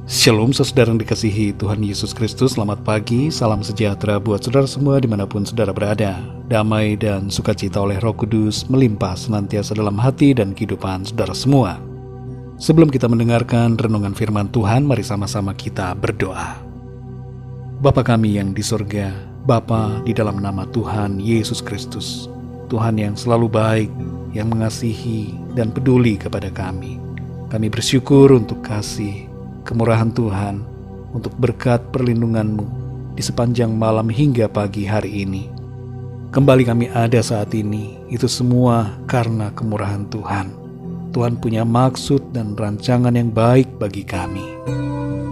Shalom saudara yang dikasihi Tuhan Yesus Kristus. Selamat pagi, salam sejahtera buat saudara semua dimanapun saudara berada. Damai dan sukacita oleh Roh Kudus melimpah senantiasa dalam hati dan kehidupan saudara semua. Sebelum kita mendengarkan renungan firman Tuhan, mari sama-sama kita berdoa. Bapa kami yang di surga, Bapa di dalam nama Tuhan Yesus Kristus, Tuhan yang selalu baik, yang mengasihi dan peduli kepada kami. Kami bersyukur untuk kasih kemurahan Tuhan, untuk berkat perlindungan-Mu di sepanjang malam hingga pagi hari ini. Kembali kami ada saat ini, itu semua karena kemurahan Tuhan. Tuhan punya maksud dan rancangan yang baik bagi kami.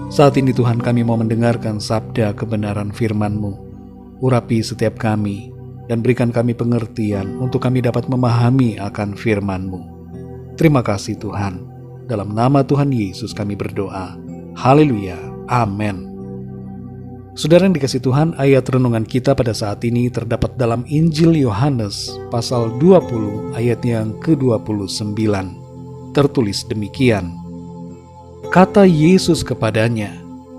Saat ini Tuhan, kami mau mendengarkan sabda kebenaran firman-Mu. Urapi setiap kami dan berikan kami pengertian untuk kami dapat memahami akan firman-Mu. Terima kasih Tuhan. Dalam nama Tuhan Yesus kami berdoa. Haleluya. Amin. Saudara yang dikasihi Tuhan, ayat renungan kita pada saat ini terdapat dalam Injil Yohanes pasal 20 ayat yang ke-29. Tertulis demikian. Kata Yesus kepadanya,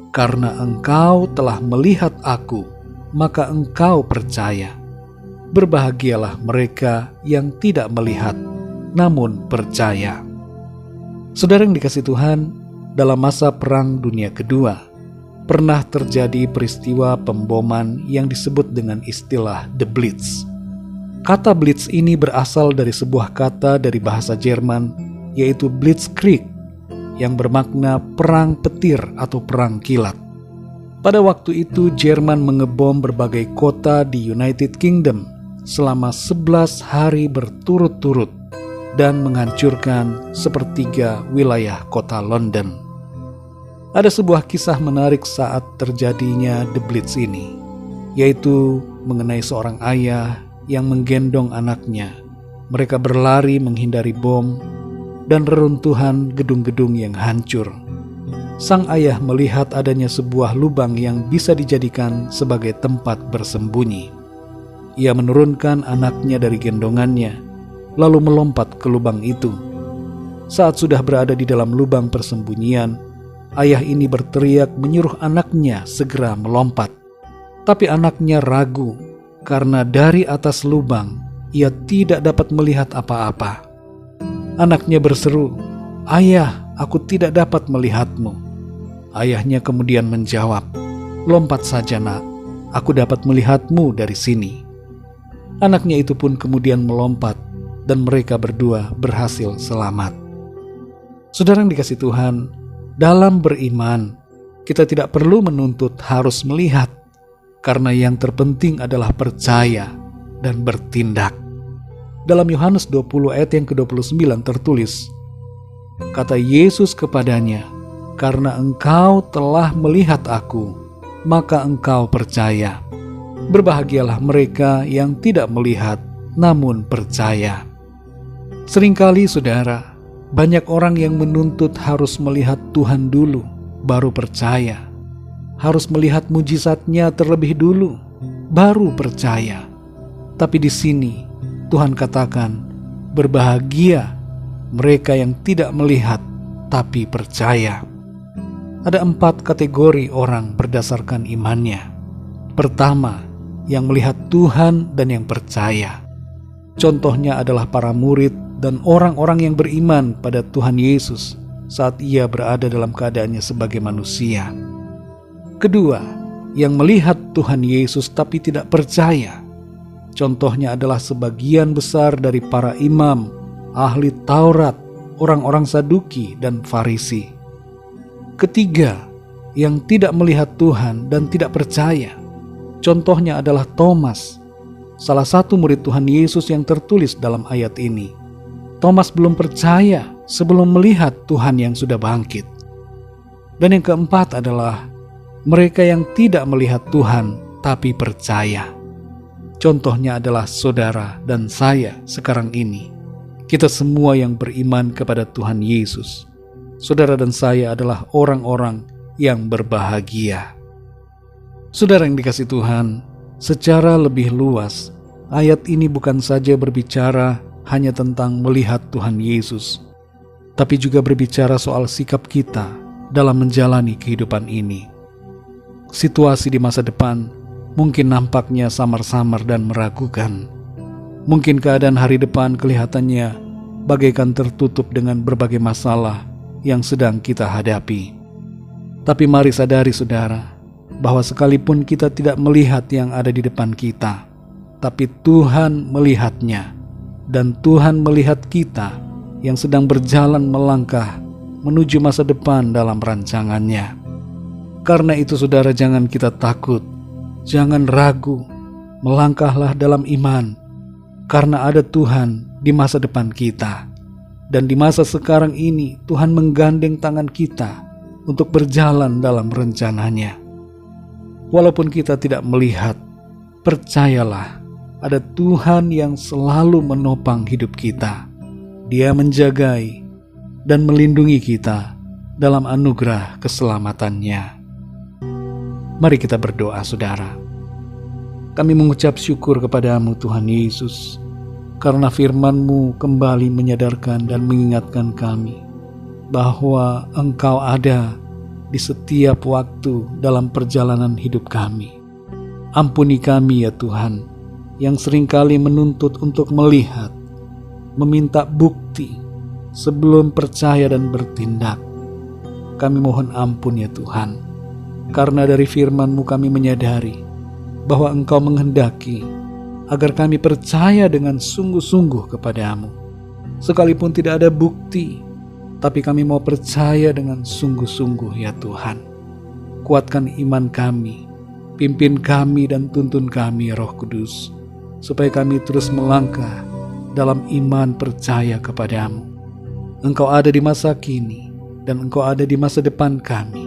"Karena engkau telah melihat aku, maka engkau percaya. Berbahagialah mereka yang tidak melihat, namun percaya." Saudara yang dikasihi Tuhan, dalam masa Perang Dunia Kedua, pernah terjadi peristiwa pemboman yang disebut dengan istilah The Blitz. Kata Blitz ini berasal dari sebuah kata dari bahasa Jerman, yaitu Blitzkrieg, yang bermakna perang petir atau perang kilat. Pada waktu itu, Jerman mengebom berbagai kota di United Kingdom selama 11 hari berturut-turut dan menghancurkan sepertiga wilayah kota London. Ada sebuah kisah menarik saat terjadinya The Blitz ini, yaitu mengenai seorang ayah yang menggendong anaknya. Mereka berlari menghindari bom dan reruntuhan gedung-gedung yang hancur. Sang ayah melihat adanya sebuah lubang yang bisa dijadikan sebagai tempat bersembunyi. Ia menurunkan anaknya dari gendongannya, lalu melompat ke lubang itu. Saat sudah berada di dalam lubang persembunyian, ayah ini berteriak menyuruh anaknya segera melompat. Tapi anaknya ragu karena dari atas lubang ia tidak dapat melihat apa-apa. Anaknya berseru, "Ayah, aku tidak dapat melihatmu." Ayahnya kemudian menjawab, "Lompat saja nak, aku dapat melihatmu dari sini." Anaknya itu pun kemudian melompat dan mereka berdua berhasil selamat. Saudara yang dikasihi Tuhan, dalam beriman, kita tidak perlu menuntut harus melihat, karena yang terpenting adalah percaya dan bertindak. Dalam Yohanes 20 ayat yang ke-29 tertulis, kata Yesus kepadanya, "Karena engkau telah melihat aku, maka engkau percaya. Berbahagialah mereka yang tidak melihat, namun percaya." Seringkali saudara, banyak orang yang menuntut harus melihat Tuhan dulu, baru percaya. Harus melihat mujizatnya terlebih dulu, baru percaya. Tapi di sini Tuhan katakan, berbahagia mereka yang tidak melihat, tapi percaya. Ada 4 kategori orang berdasarkan imannya. Pertama, yang melihat Tuhan dan yang percaya. Contohnya adalah para murid dan orang-orang yang beriman pada Tuhan Yesus saat ia berada dalam keadaannya sebagai manusia. Kedua, yang melihat Tuhan Yesus tapi tidak percaya. Contohnya adalah sebagian besar dari para imam, ahli Taurat, orang-orang Saduki dan Farisi. Ketiga, yang tidak melihat Tuhan dan tidak percaya. Contohnya adalah Thomas, salah satu murid Tuhan Yesus yang tertulis dalam ayat ini. Thomas belum percaya sebelum melihat Tuhan yang sudah bangkit. Dan yang keempat adalah mereka yang tidak melihat Tuhan tapi percaya. Contohnya adalah saudara dan saya sekarang ini. Kita semua yang beriman kepada Tuhan Yesus. Saudara dan saya adalah orang-orang yang berbahagia. Saudara yang dikasihi Tuhan, secara lebih luas, ayat ini bukan saja berbicara hanya tentang melihat Tuhan Yesus, tapi juga berbicara soal sikap kita dalam menjalani kehidupan ini. Situasi di masa depan mungkin nampaknya samar-samar dan meragukan. Mungkin keadaan hari depan kelihatannya bagaikan tertutup dengan berbagai masalah yang sedang kita hadapi. Tapi mari sadari saudara, bahwa sekalipun kita tidak melihat yang ada di depan kita, tapi Tuhan melihatnya, dan Tuhan melihat kita yang sedang berjalan melangkah menuju masa depan dalam rancangannya. Karena itu saudara, jangan kita takut, jangan ragu, melangkahlah dalam iman, karena ada Tuhan di masa depan kita. Dan di masa sekarang ini Tuhan menggandeng tangan kita untuk berjalan dalam rencananya. Walaupun kita tidak melihat, percayalah, ada Tuhan yang selalu menopang hidup kita. Dia menjagai dan melindungi kita dalam anugerah keselamatannya. Mari kita berdoa saudara. Kami mengucap syukur kepadamu Tuhan Yesus, karena firman-Mu kembali menyadarkan dan mengingatkan kami bahwa Engkau ada di setiap waktu dalam perjalanan hidup kami. Ampuni kami ya Tuhan, yang seringkali menuntut untuk melihat, meminta bukti sebelum percaya dan bertindak. Kami mohon ampun ya Tuhan, karena dari firman-Mu kami menyadari bahwa Engkau menghendaki agar kami percaya dengan sungguh-sungguh kepadamu. Sekalipun tidak ada bukti, tapi kami mau percaya dengan sungguh-sungguh ya Tuhan. Kuatkan iman kami, pimpin kami dan tuntun kami ya Roh Kudus, supaya kami terus melangkah dalam iman percaya kepadamu. Engkau ada di masa kini, dan Engkau ada di masa depan kami.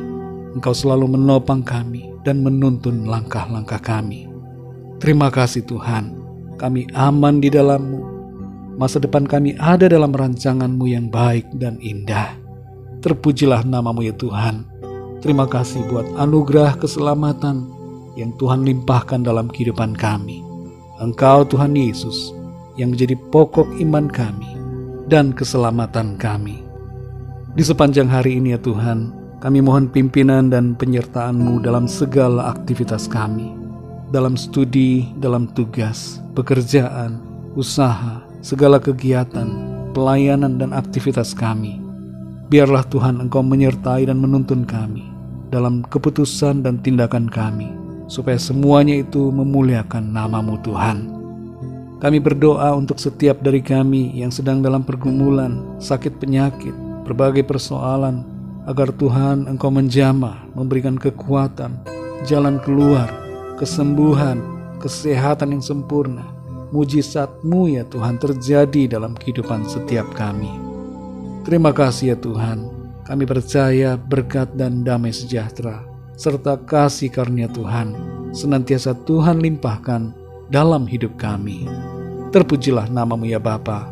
Engkau selalu menopang kami dan menuntun langkah-langkah kami. Terima kasih Tuhan, kami aman di dalam-Mu. Masa depan kami ada dalam rancangan-Mu yang baik dan indah. Terpujilah nama-Mu ya Tuhan. Terima kasih buat anugerah keselamatan yang Tuhan limpahkan dalam kehidupan kami. Engkau Tuhan Yesus yang menjadi pokok iman kami dan keselamatan kami. Di sepanjang hari ini ya Tuhan, kami mohon pimpinan dan penyertaan-Mu dalam segala aktivitas kami, dalam studi, dalam tugas, pekerjaan, usaha, segala kegiatan, pelayanan dan aktivitas kami. Biarlah Tuhan Engkau menyertai dan menuntun kami dalam keputusan dan tindakan kami, supaya semuanya itu memuliakan nama-Mu Tuhan. Kami berdoa untuk setiap dari kami yang sedang dalam pergumulan, sakit penyakit, berbagai persoalan, agar Tuhan Engkau menjamah, memberikan kekuatan, jalan keluar, kesembuhan, kesehatan yang sempurna. Mujizat-Mu ya Tuhan terjadi dalam kehidupan setiap kami. Terima kasih ya Tuhan, kami percaya berkat dan damai sejahtera serta kasih karunia Tuhan senantiasa Tuhan limpahkan dalam hidup kami. Terpujilah nama-Mu ya Bapa.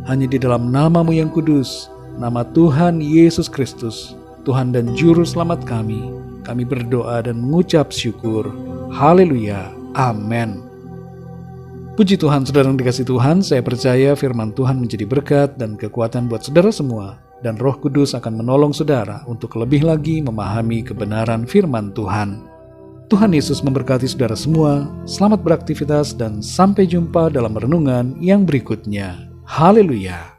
Hanya di dalam nama-Mu yang kudus, nama Tuhan Yesus Kristus, Tuhan dan Juru Selamat kami berdoa dan mengucap syukur. Haleluya, amin. Puji Tuhan, saudara yang dikasihi Tuhan, saya percaya firman Tuhan menjadi berkat dan kekuatan buat saudara semua, dan Roh Kudus akan menolong saudara untuk lebih lagi memahami kebenaran firman Tuhan. Tuhan Yesus memberkati saudara semua. Selamat beraktivitas dan sampai jumpa dalam renungan yang berikutnya. Haleluya.